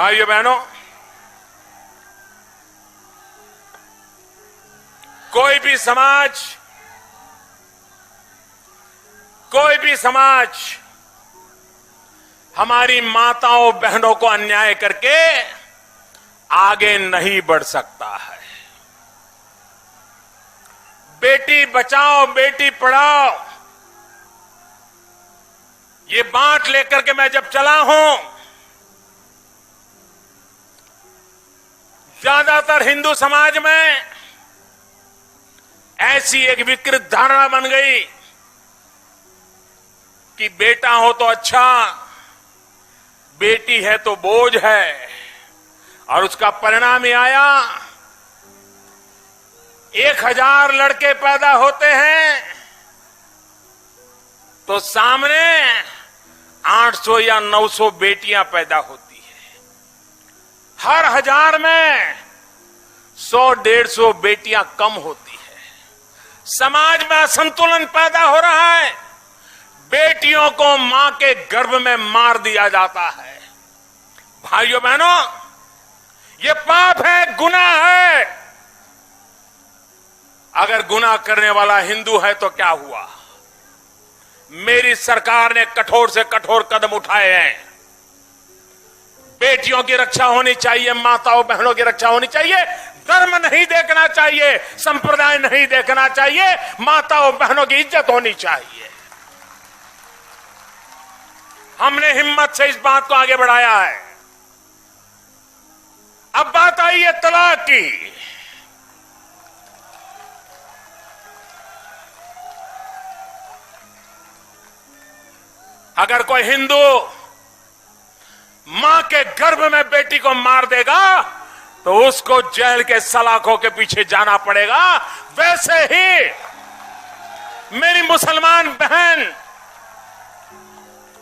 भाइयों बहनों, कोई भी समाज हमारी माताओं बहनों को अन्याय करके आगे नहीं बढ़ सकता है। बेटी बचाओ बेटी पढ़ाओ, ये बात लेकर के मैं जब चला हूं, ज्यादातर हिंदू समाज में ऐसी एक विकृत धारणा बन गई कि बेटा हो तो अच्छा, बेटी है तो बोझ है। और उसका परिणाम ये आया, 1000 लड़के पैदा होते हैं तो सामने 800 या 900 बेटियां पैदा होती है। हर 1000 में 100-150 बेटियां कम होती है। समाज में असंतुलन पैदा हो रहा है। बेटियों को मां के गर्भ में मार दिया जाता है। भाइयों बहनों, ये पाप है, गुनाह है। अगर गुनाह करने वाला हिंदू है तो क्या हुआ? मेरी सरकार ने कठोर से कठोर कदम उठाए हैं। बेटियों की रक्षा होनी चाहिए, माताओं बहनों की रक्षा होनी चाहिए। धर्म नहीं देखना चाहिए, संप्रदाय नहीं देखना चाहिए, माताओं बहनों की इज्जत होनी चाहिए। हमने हिम्मत से इस बात को आगे बढ़ाया है। अब बात आई है तलाक की। अगर कोई हिंदू मां के गर्भ में बेटी को मार देगा तो उसको जेल के सलाखों के पीछे जाना पड़ेगा। वैसे ही मेरी मुसलमान बहन,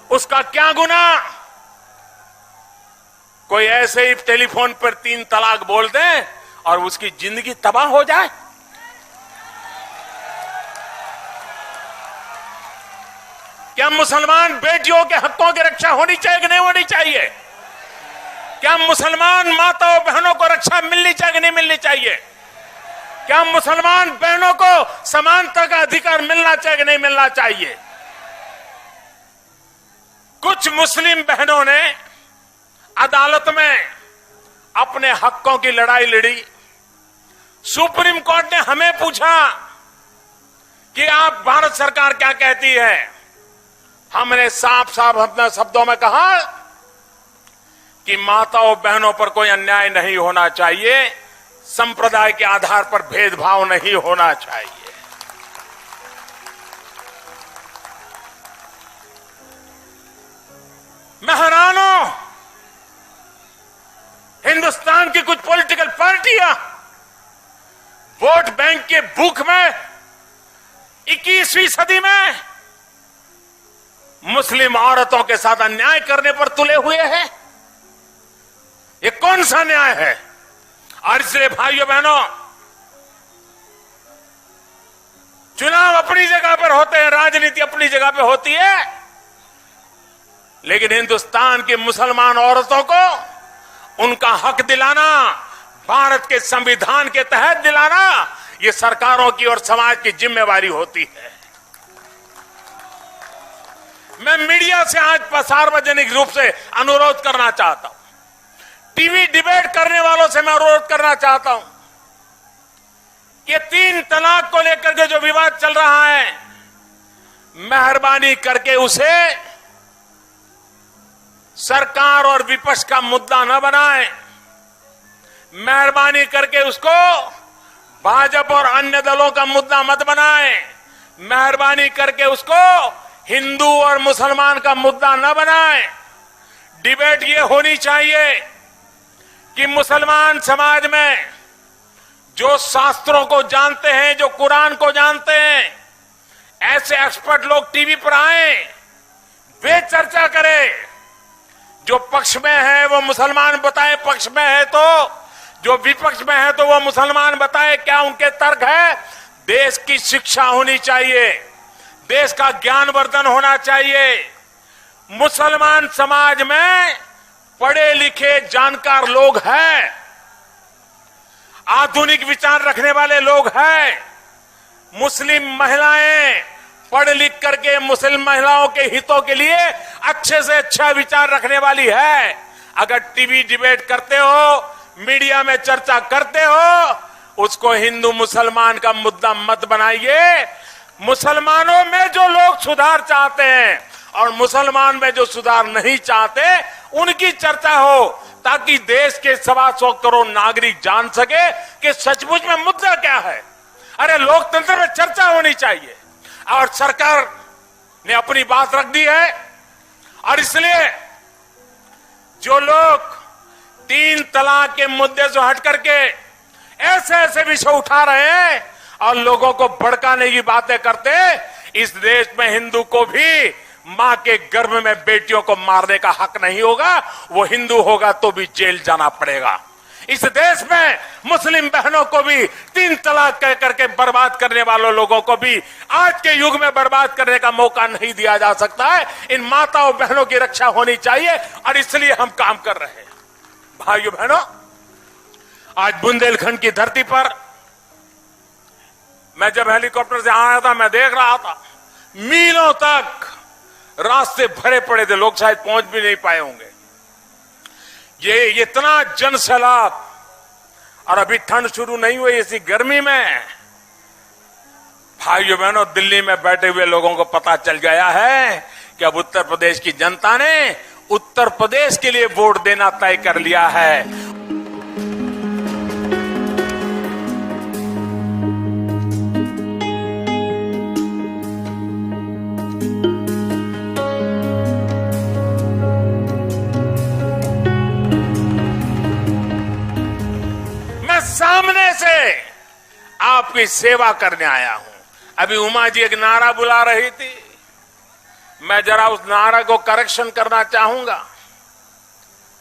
उसका क्या गुनाह? कोई ऐसे ही टेलीफोन पर 3 तलाक बोल दे और उसकी जिंदगी तबाह हो जाए? क्या मुसलमान बेटियों के हकों की रक्षा होनी चाहिए कि नहीं होनी चाहिए? क्या मुसलमान माताओं बहनों को रक्षा मिलनी चाहिए कि नहीं मिलनी चाहिए? क्या मुसलमान बहनों को समानता का अधिकार मिलना चाहिए कि नहीं मिलना चाहिए? कुछ मुस्लिम बहनों ने अदालत में अपने हकों की लड़ाई लड़ी। सुप्रीम कोर्ट ने हमें पूछा कि आप भारत सरकार क्या कहती है। हमने साफ साफ अपने शब्दों में कहा कि माताओं बहनों पर कोई अन्याय नहीं होना चाहिए, संप्रदाय के आधार पर भेदभाव नहीं होना चाहिए। मैं हैरान हूं, हिंदुस्तान की कुछ पॉलिटिकल पार्टियां वोट बैंक के भूख में 21वीं सदी में मुस्लिम औरतों के साथ अन्याय करने पर तुले हुए हैं। ये कौन सा न्याय है? और इसलिए भाइयों बहनों, चुनाव अपनी जगह पर होते हैं, राजनीति अपनी जगह पर होती है, लेकिन हिंदुस्तान की मुसलमान औरतों को उनका हक दिलाना, भारत के संविधान के तहत दिलाना, ये सरकारों की और समाज की जिम्मेवारी होती है। मैं मीडिया से आज सार्वजनिक रूप से अनुरोध करना चाहता हूं, टीवी डिबेट करने वालों से मैं अनुरोध करना चाहता हूं, ये 3 तलाक को लेकर के जो विवाद चल रहा है, मेहरबानी करके उसे सरकार और विपक्ष का मुद्दा न बनाएं। मेहरबानी करके उसको भाजपा और अन्य दलों का मुद्दा मत बनाएं। मेहरबानी करके उसको हिंदू और मुसलमान का मुद्दा न बनाएं। डिबेट ये होनी चाहिए कि मुसलमान समाज में जो शास्त्रों को जानते हैं, जो कुरान को जानते हैं, ऐसे एक्सपर्ट लोग टीवी पर आए, वे चर्चा करें। जो पक्ष में है वो मुसलमान बताए पक्ष में है, तो जो विपक्ष में है तो वो मुसलमान बताए क्या उनके तर्क है। देश की शिक्षा होनी चाहिए, देश का ज्ञानवर्धन होना चाहिए। मुसलमान समाज में पढ़े लिखे जानकार लोग हैं, आधुनिक विचार रखने वाले लोग हैं। मुस्लिम महिलाएं पढ़ लिख करके मुस्लिम महिलाओं के हितों के लिए अच्छे से अच्छा विचार रखने वाली है। अगर टीवी डिबेट करते हो, मीडिया में चर्चा करते हो, उसको हिंदू मुसलमान का मुद्दा मत बनाइए। मुसलमानों में जो लोग सुधार चाहते हैं और मुसलमान में जो सुधार नहीं चाहते, उनकी चर्चा हो, ताकि देश के 125 करोड़ नागरिक जान सके कि सचमुच में मुद्दा क्या है। अरे लोकतंत्र में चर्चा होनी चाहिए और सरकार ने अपनी बात रख दी है। और इसलिए जो लोग 3 तलाक के मुद्दे से हट करके ऐसे ऐसे विषय उठा रहे हैं और लोगों को भड़काने की बातें करते हैं, इस देश में हिंदू को भी मां के गर्भ में बेटियों को मारने का हक नहीं होगा। वो हिंदू होगा तो भी जेल जाना पड़ेगा। इस देश में मुस्लिम बहनों को भी 3 तलाक कह करके बर्बाद करने वालों लोगों को भी आज के युग में बर्बाद करने का मौका नहीं दिया जा सकता है। इन माताओं बहनों की रक्षा होनी चाहिए और इसलिए हम काम कर रहे हैं। भाइयों बहनों, आज बुंदेलखंड की धरती पर मैं जब हेलीकॉप्टर से आया था, मैं देख रहा था मीलों तक रास्ते भरे पड़े थे, लोग शायद पहुंच भी नहीं पाए होंगे। ये इतना जन सैलाब, और अभी ठंड शुरू नहीं हुई इसी गर्मी में। भाइयों बहनों, दिल्ली में बैठे हुए लोगों को पता चल गया है कि अब उत्तर प्रदेश की जनता ने उत्तर प्रदेश के लिए वोट देना तय कर लिया है। सामने से आपकी सेवा करने आया हूं। अभी उमा जी एक नारा बुला रही थी, मैं जरा उस नारा को करेक्शन करना चाहूंगा।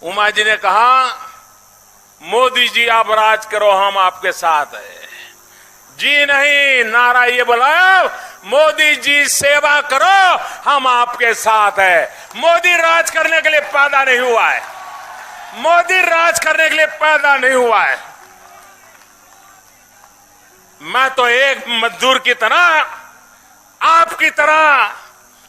उमा जी ने कहा, मोदी जी आप राज करो, हम आपके साथ हैं। जी नहीं, नारा ये बुलाया, मोदी जी सेवा करो, हम आपके साथ हैं। मोदी राज करने के लिए पैदा नहीं हुआ है। मोदी राज करने के लिए पैदा नहीं हुआ है। मैं तो एक मजदूर की तरह, आपकी तरह,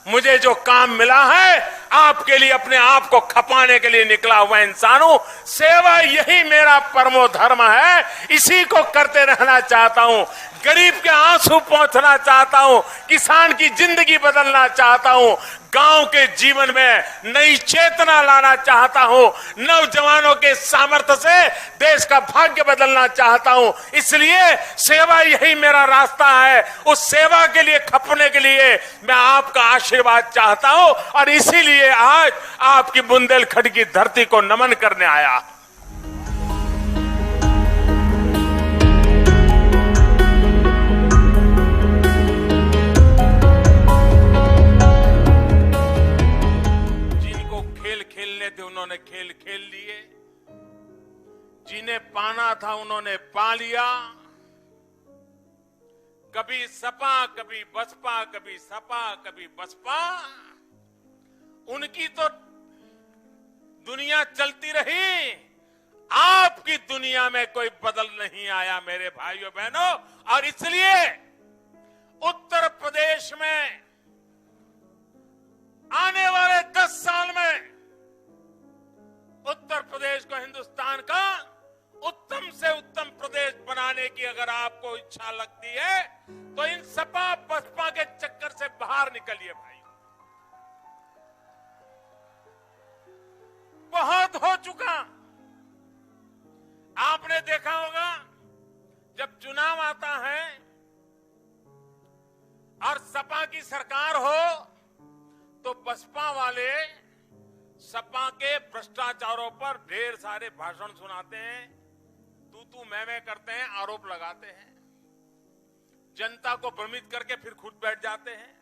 मुझे जो काम मिला है आपके लिए, अपने आप को खपाने के लिए निकला हुआ इंसान हूं। सेवा यही मेरा परमो धर्म है, इसी को करते रहना चाहता हूं। गरीब के आंसू पहुंचना चाहता हूं, किसान की जिंदगी बदलना चाहता हूं, गांव के जीवन में नई चेतना लाना चाहता हूं, नौजवानों के सामर्थ्य से देश का भाग्य बदलना चाहता हूं। इसलिए सेवा यही मेरा रास्ता है। उस सेवा के लिए, खपने के लिए मैं आपका आशीर्वाद चाहता हूं और इसीलिए आज आपकी बुंदेलखंड की धरती को नमन करने आया। उन्होंने खेल खेल लिए, जिन्हें पाना था उन्होंने पा लिया। कभी सपा, कभी बसपा, कभी सपा, कभी बसपा, उनकी तो दुनिया चलती रही, आपकी दुनिया में कोई बदल नहीं आया मेरे भाइयों बहनों। और इसलिए उत्तर प्रदेश में आने वाले 10 साल में उत्तर प्रदेश को हिंदुस्तान का उत्तम से उत्तम प्रदेश बनाने की अगर आपको इच्छा लगती है तो इन सपा बसपा के चक्कर से बाहर निकलिए भाई। बहुत हो चुका। आपने देखा होगा जब चुनाव आता है और सपा की सरकार हो तो बसपा वाले सपा के भ्रष्टाचारों पर ढेर सारे भाषण सुनाते हैं, तू मैं करते हैं, आरोप लगाते हैं, जनता को भ्रमित करके फिर खुद बैठ जाते हैं।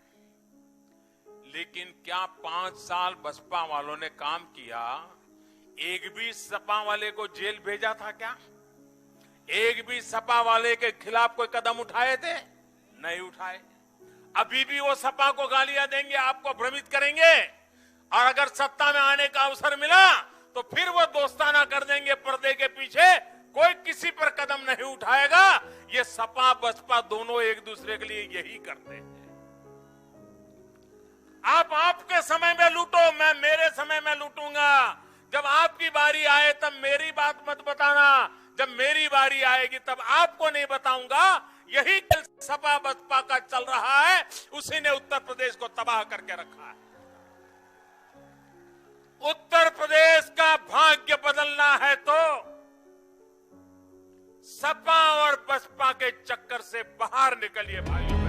लेकिन क्या 5 साल बसपा वालों ने काम किया? एक भी सपा वाले को जेल भेजा था क्या? एक भी सपा वाले के खिलाफ कोई कदम उठाए थे? नहीं उठाए। अभी भी वो सपा को गालियां देंगे, आपको भ्रमित करेंगे, और अगर सत्ता में आने का अवसर मिला तो फिर वो दोस्ताना कर देंगे पर्दे के पीछे, कोई किसी पर कदम नहीं उठाएगा। ये सपा बसपा दोनों एक दूसरे के लिए यही करते हैं। आप आपके समय में लूटो, मैं मेरे समय में लूटूंगा। जब आपकी बारी आए तब मेरी बात मत बताना, जब मेरी बारी आएगी तब आपको नहीं बताऊंगा। यही सपा बसपा का चल रहा है, उसी ने उत्तर प्रदेश को तबाह करके रखा है। उत्तर प्रदेश का भाग्य बदलना है तो सपा और बसपा के चक्कर से बाहर निकलिए भाइयों।